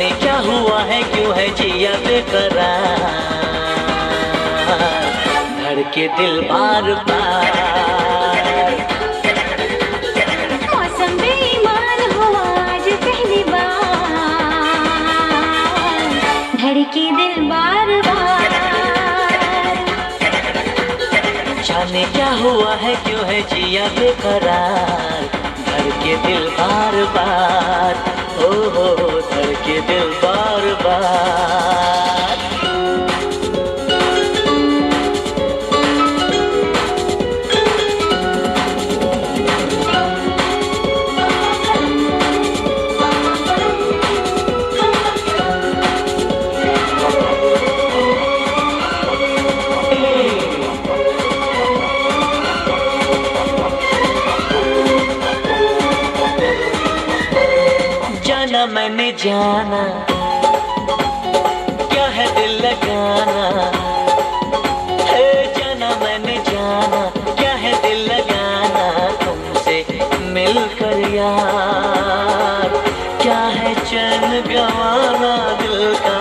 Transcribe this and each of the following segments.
जाने क्या हुआ है, क्यों है जिया बेकरार, धड़के दिल बार बार। मौसम बेईमान हुआ आज पहली बार, धड़के दिल बार बार। जाने क्या हुआ है, क्यों है जिया बेकरार, धड़के दिल बार बार, हो धड़के दिल बार बार। जाना मैंने जाना, क्या है दिल लगाना, है जाना मैंने जाना, क्या है दिल लगाना, तुमसे मिलकर यार, क्या है चैन गंवाना दिल का,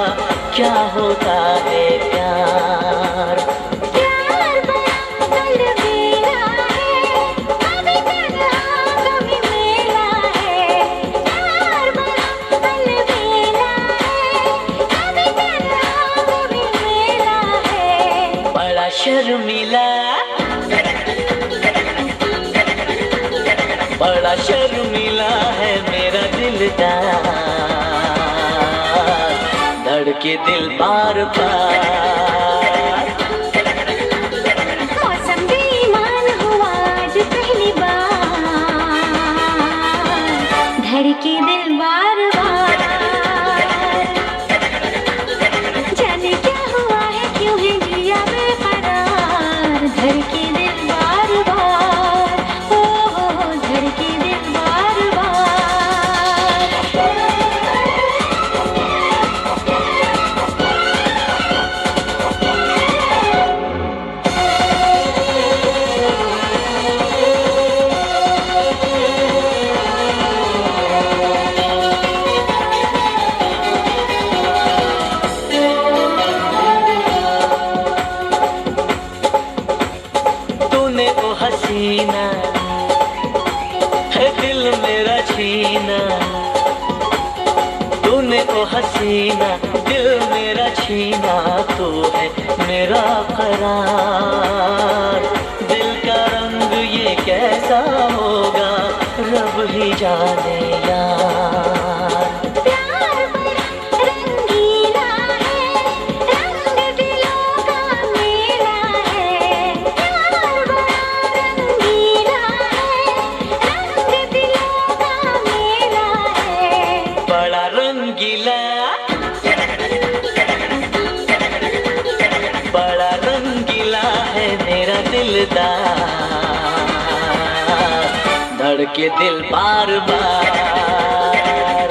क्या होता है प्यार। शर्मिला, बड़ा शर्मिला है मेरा दिलदार, धड़के दिल बार बार। मौसम बेईमान हुआ आज पहली बार, धड़के दिल बार बार। जाने क्या हुआ है, क्यों है जिया बेकरार, धड़के दिल बार बार, हो धड़के दिल बार बार। तूने ओ हसीना है दिल मेरा छीना, तूने ओ हसीना दिल मेरा छीना, तू है मेरा करार, दिल का रंग ये कैसा होगा, रब ही जाने यार। बड़ा रंगीला, बड़ा रंगीला है मेरा दिलदार, धड़के दिल बार बार।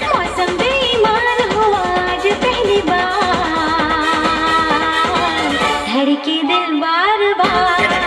मौसम बेईमान हुआ आज पहली बार, धड़के दिल बार बार।